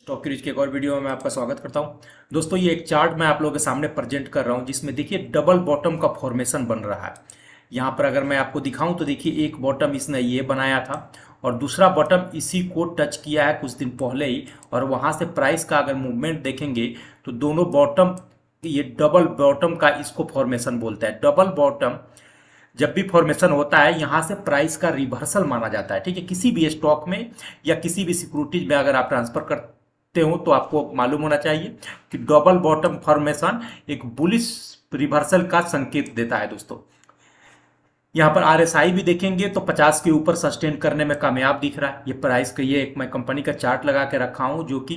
स्टॉकरीज के एक और वीडियो में मैं आपका स्वागत करता हूं। दोस्तों, ये एक चार्ट मैं आप लोगों के सामने प्रेजेंट कर रहा हूं जिसमें देखिए डबल बॉटम का फॉर्मेशन बन रहा है। यहां पर अगर मैं आपको दिखाऊं तो देखिए एक बॉटम इसने ये बनाया था और दूसरा बॉटम इसी को टच किया है कुछ दिन पहले ही, और वहां से प्राइस का अगर मूवमेंट देखेंगे तो दोनों बॉटम, ये डबल बॉटम का इसको फॉर्मेशन बोलता है। डबल बॉटम जब भी फॉर्मेशन होता है यहां से प्राइस का रिवर्सल माना जाता है। ठीक है, किसी भी स्टॉक में या किसी भी सिक्योरिटीज में अगर आप ट्रांसफर करते हो तो आपको मालूम होना चाहिए कि डबल बॉटम फॉर्मेशन एक बुलिश रिवर्सल का संकेत देता है। दोस्तों, यहाँ पर आरएसआई भी देखेंगे तो 50 के ऊपर सस्टेन करने में कामयाब दिख रहा है। ये प्राइस का, ये एक मैं कंपनी का चार्ट लगा के रखा हूं जो कि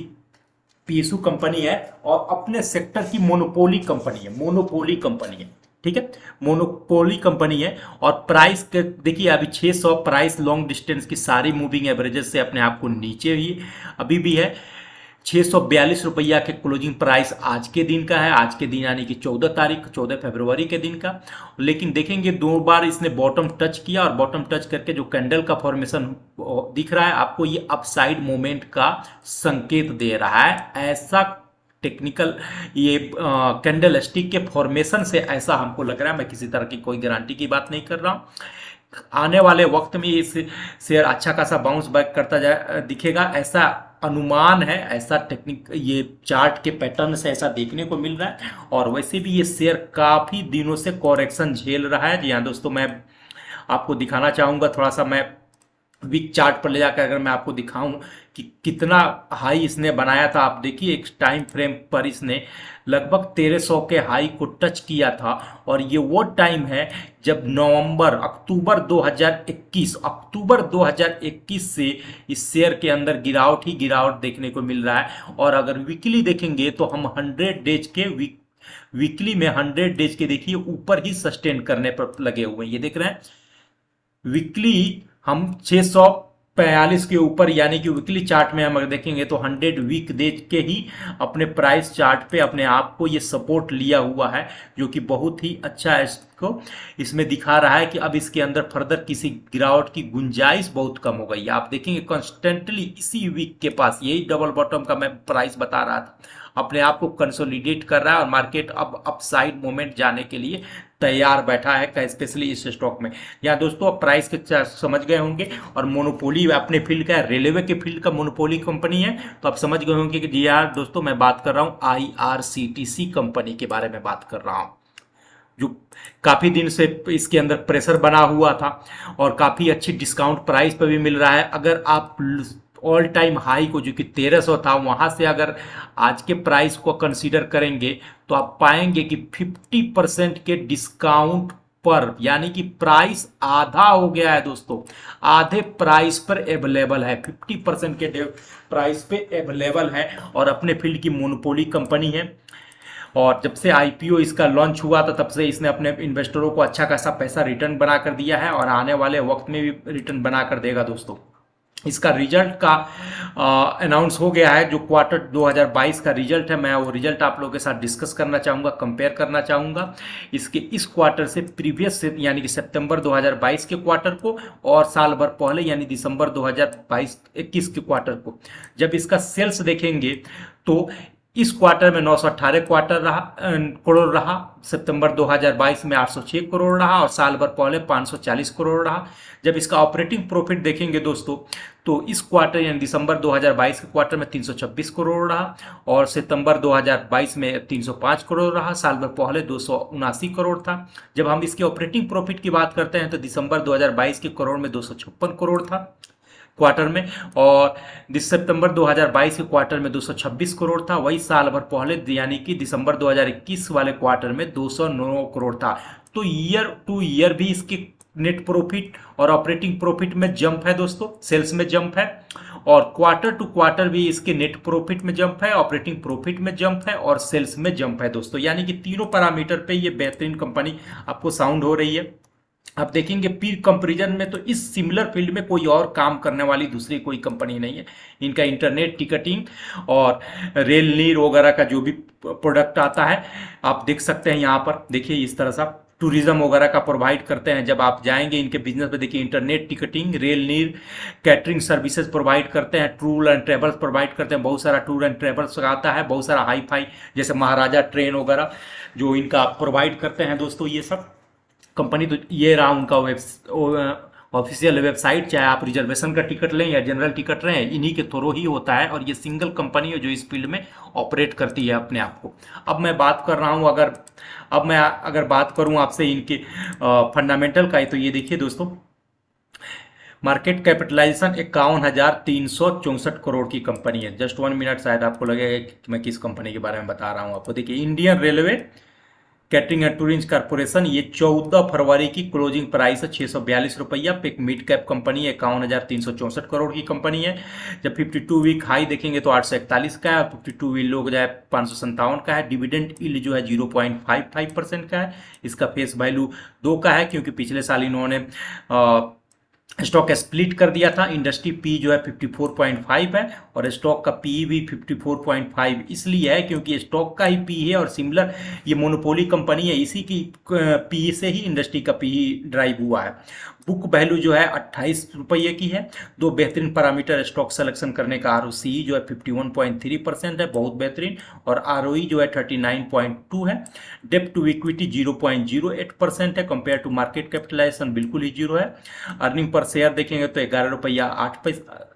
पीएसयू कंपनी है और अपने सेक्टर की मोनोपोली कंपनी है। मोनोपोली कंपनी है, ठीक है, मोनोपोली कंपनी है। और प्राइस के देखिए अभी 600 प्राइस लॉन्ग डिस्टेंस की सारी मूविंग एवरेजेस से अपने आप को नीचे ही अभी भी है। 642 रुपया के क्लोजिंग प्राइस आज के दिन का है, आज के दिन यानी कि 14 फरवरी के दिन का। लेकिन देखेंगे दो बार इसने बॉटम टच किया और बॉटम टच करके जो कैंडल का फॉर्मेशन दिख रहा है आपको, ये अपसाइड मूवमेंट का संकेत दे रहा है। ऐसा टेक्निकल ये कैंडल स्टिक के फॉर्मेशन से ऐसा हमको लग रहा है, मैं किसी तरह की कोई गारंटी की बात नहीं कर रहा हूं। आने वाले वक्त में ये शेयर अच्छा खासा बाउंस बैक करता जाए दिखेगा, ऐसा अनुमान है, ऐसा टेक्निक ये चार्ट के पैटर्न से ऐसा देखने को मिल रहा है। और वैसे भी ये शेयर काफी दिनों से कॉरेक्शन झेल रहा है। जी हाँ दोस्तों, मैं आपको दिखाना चाहूंगा, थोड़ा सा मैं वीक चार्ट पर ले जाकर अगर मैं आपको दिखाऊं कि कितना हाई इसने बनाया था। आप देखिए एक टाइम फ्रेम पर इसने लगभग 1300 के हाई को टच किया था और ये वो टाइम है जब अक्टूबर 2021 से इस शेयर के अंदर गिरावट ही गिरावट देखने को मिल रहा है। और अगर वीकली देखेंगे तो हम 100 डेज के वीकली में 100 डेज के देखिए ऊपर ही सस्टेन करने पर लगे हुए हैं। ये देख रहे हैं वीकली हम 642 के ऊपर, यानी कि वीकली चार्ट में हम अगर देखेंगे तो 100 वीक देख के ही अपने प्राइस चार्ट पे अपने आप को ये सपोर्ट लिया हुआ है, जो कि बहुत ही अच्छा है। इसको इसमें दिखा रहा है कि अब इसके अंदर फर्दर किसी गिरावट की गुंजाइश बहुत कम हो गई। आप देखेंगे कॉन्स्टेंटली इसी वीक के पास, यही डबल बॉटम का मैं प्राइस बता रहा था, अपने आप को कंसोलिडेट कर रहा है और मार्केट अब अपसाइड मोमेंट जाने के लिए तैयार बैठा है, स्पेशली इस स्टॉक में। यहाँ दोस्तों अब प्राइस के समझ गए होंगे और मोनोपोली अपने फील्ड का, रेलवे के फील्ड का मोनोपोली कंपनी है, तो आप समझ गए होंगे कि जी यार दोस्तों मैं बात कर रहा हूँ आईआरसीटीसी कंपनी के बारे में बात कर रहा हूँ, जो काफी दिन से इसके अंदर प्रेशर बना हुआ था और काफी अच्छी डिस्काउंट प्राइस पर भी मिल रहा है। अगर आप ऑल टाइम हाई को जो कि 1300 था वहां से अगर आज के प्राइस को कंसीडर करेंगे तो आप पाएंगे कि 50% के डिस्काउंट पर, यानी कि प्राइस आधा हो गया है दोस्तों, आधे प्राइस पर अवेलेबल है, 50% के प्राइस पे अवेलेबल है और अपने फील्ड की मोनोपोली कंपनी है। और जब से आईपीओ इसका लॉन्च हुआ था तब से इसने अपने इन्वेस्टरों को अच्छा खासा पैसा रिटर्न बना कर दिया है और आने वाले वक्त में भी रिटर्न बना कर देगा। दोस्तों, इसका रिजल्ट का अनाउंस हो गया है, जो क्वार्टर 2022 का रिजल्ट है। मैं वो रिजल्ट आप लोगों के साथ डिस्कस करना चाहूँगा, कंपेयर करना चाहूँगा इसके इस क्वार्टर से प्रीवियस से, यानी कि सितंबर 2022 के क्वार्टर को और साल भर पहले यानी दिसंबर 2022-21 के क्वार्टर को। जब इसका सेल्स देखेंगे तो इस क्वार्टर में 918 करोड़ रहा, सितंबर 2022 में 806 करोड़ रहा और साल भर पहले 540 करोड़ रहा। जब इसका ऑपरेटिंग प्रॉफिट देखेंगे दोस्तों तो इस क्वार्टर यानी दिसंबर 2022 के क्वार्टर में 326 करोड़ रहा और सितंबर 2022 में 305 करोड़ रहा, साल भर पहले 279 करोड़ था। जब हम इसके ऑपरेटिंग प्रॉफिट की बात करते हैं तो दिसंबर 2022 के करोड़ में 256 करोड़ था क्वार्टर में, और सितंबर 2022 के क्वार्टर में 226 करोड़ था। वही साल भर पहले यानी कि दिसंबर 2021 वाले क्वार्टर में 209 करोड़ था। तो ईयर टू ईयर भी इसके नेट प्रॉफिट और ऑपरेटिंग प्रॉफिट में जंप है दोस्तों, सेल्स में जंप है, और क्वार्टर टू क्वार्टर भी इसके नेट प्रॉफिट में जंप है, ऑपरेटिंग प्रॉफिट में जंप है और सेल्स में जंप है दोस्तों। यानी कि तीनों पैरामीटर पे ये बेहतरीन कंपनी आपको साउंड हो रही है। आप देखेंगे पीर कंपैरिजन में तो इस सिमिलर फील्ड में कोई और काम करने वाली दूसरी कोई कंपनी नहीं है। इनका इंटरनेट टिकटिंग और रेल नीर वगैरह का जो भी प्रोडक्ट आता है आप देख सकते हैं। यहाँ पर देखिए इस तरह सा टूरिज्म वगैरह का प्रोवाइड करते हैं। जब आप जाएंगे इनके बिजनेस में, देखिए इंटरनेट टिकटिंग, रेल नीर, कैटरिंग सर्विसेज प्रोवाइड करते हैं, टूर एंड ट्रेवल्स प्रोवाइड करते हैं, बहुत सारा टूर एंड ट्रेवल्स का आता है, बहुत सारा हाई फाई जैसे महाराजा ट्रेन वगैरह जो इनका प्रोवाइड करते हैं दोस्तों ये सब कंपनी। तो ये रहा उनका ऑफिशियल वेबसाइट। चाहे आप रिजर्वेशन का टिकट लें या जनरल टिकट लें, इन्हीं के थ्रू ही होता है, और ये सिंगल कंपनी है जो इस फील्ड में ऑपरेट करती है अपने आप को। अब मैं बात कर रहा हूँ अगर बात करूँ आपसे इनके फंडामेंटल का, तो ये देखिए दोस्तों, मार्केट कैपिटलाइजेशन 51,364 करोड़ की कंपनी है। जस्ट 1 मिनट, शायद आपको लगेगा कि मैं किस कंपनी के बारे में बता रहा हूँ आपको। देखिए Indian railway catering and tourism corporation, ये 14 फरवरी की क्लोजिंग प्राइस है 642 रुपया पे। एक मिड कैप कंपनी है, 51,364 करोड़ की कंपनी है। जब 52 वीक हाई देखेंगे तो 841 का है, 52 वीक लो जाए 557 का है। डिविडेंड यील्ड जो है 0.55% का है। इसका फेस वैल्यू 2 का है, क्योंकि पिछले साल इन्होंने स्टॉक स्प्लिट कर दिया था। इंडस्ट्री पी जो है 54.5 है, और स्टॉक का पी भी 54.5 इसलिए है क्योंकि स्टॉक का ही पी है, और सिमिलर ये मोनोपोली कंपनी है, इसी की पी से ही इंडस्ट्री का पी ड्राइव हुआ है। बुक वैल्यू जो है 28 रुपये की है। दो बेहतरीन पैरामीटर स्टॉक सिलेक्शन करने का, ROCE जो है 51.3% है, बहुत बेहतरीन, और ROE जो है 39.2 है। डेप्ट टू इक्विटी 0.08% है, कंपेयर टू मार्केट कैपिटलाइजेशन बिल्कुल ही जीरो है। अर्निंग पर शेयर देखेंगे तो 11 रुपया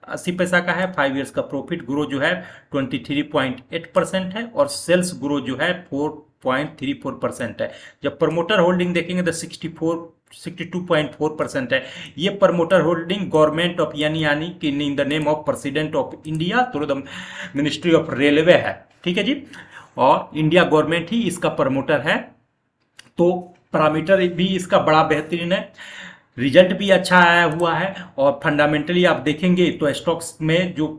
80 पैसा का है। 5 ईयर्स का प्रॉफिट ग्रो जो है 23.8% है, और सेल्स ग्रो जो है 4.34% है। जब प्रमोटर होल्डिंग देखेंगे तो 62.4% है। ये प्रमोटर होल्डिंग गवर्नमेंट ऑफ यानी कि in the name of president of India through the ministry of railway है, ठीक है जी, और इंडिया गवर्नमेंट ही इसका प्रमोटर है। तो पैरामीटर भी इसका बड़ा बेहतरीन है, रिजल्ट भी अच्छा आया हुआ है, और फंडामेंटली आप देखेंगे तो स्टॉक्स में जो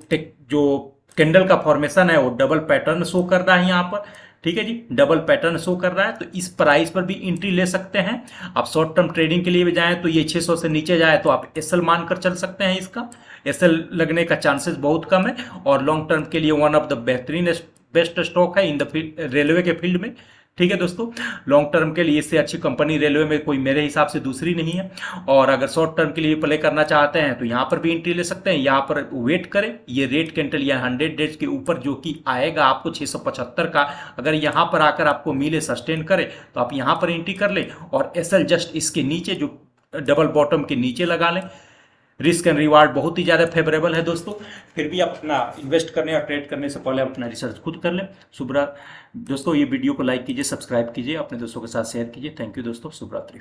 कैंडल का फॉर्मेशन है वो डबल पैटर्न शो कर रहा है यहाँ पर, ठीक है जी, डबल पैटर्न शो कर रहा है। तो इस प्राइस पर भी एंट्री ले सकते हैं आप। शॉर्ट टर्म ट्रेडिंग के लिए भी जाएं तो ये 600 से नीचे जाए तो आप एसएल मानकर चल सकते हैं। इसका एसएल लगने का चांसेस बहुत कम है, और लॉन्ग टर्म के लिए वन ऑफ द बेहतरीन बेस्ट स्टॉक है इन द रेलवे के फील्ड में, ठीक है दोस्तों। लॉन्ग टर्म के लिए इससे अच्छी कंपनी रेलवे में कोई मेरे हिसाब से दूसरी नहीं है। और अगर शॉर्ट टर्म के लिए प्ले करना चाहते हैं तो यहाँ पर भी एंट्री ले सकते हैं। यहाँ पर वेट करें, ये रेट कैंडल या 100 डेज के ऊपर जो कि आएगा आपको 675 का, अगर यहाँ पर आकर आपको मिले, सस्टेन करे, तो आप यहाँ पर एंट्री कर लें, और एसएल जस्ट इसके नीचे जो डबल बॉटम के नीचे लगा लें। रिस्क एंड रिवार्ड बहुत ही ज़्यादा फेवरेबल है दोस्तों। फिर भी आप अपना इन्वेस्ट करने और ट्रेड करने से पहले आप अपना रिसर्च खुद कर लें। शुभ रात्रि दोस्तों। ये वीडियो को लाइक कीजिए, सब्सक्राइब कीजिए, अपने दोस्तों के साथ शेयर कीजिए। थैंक यू दोस्तों, शुभ रात्रि।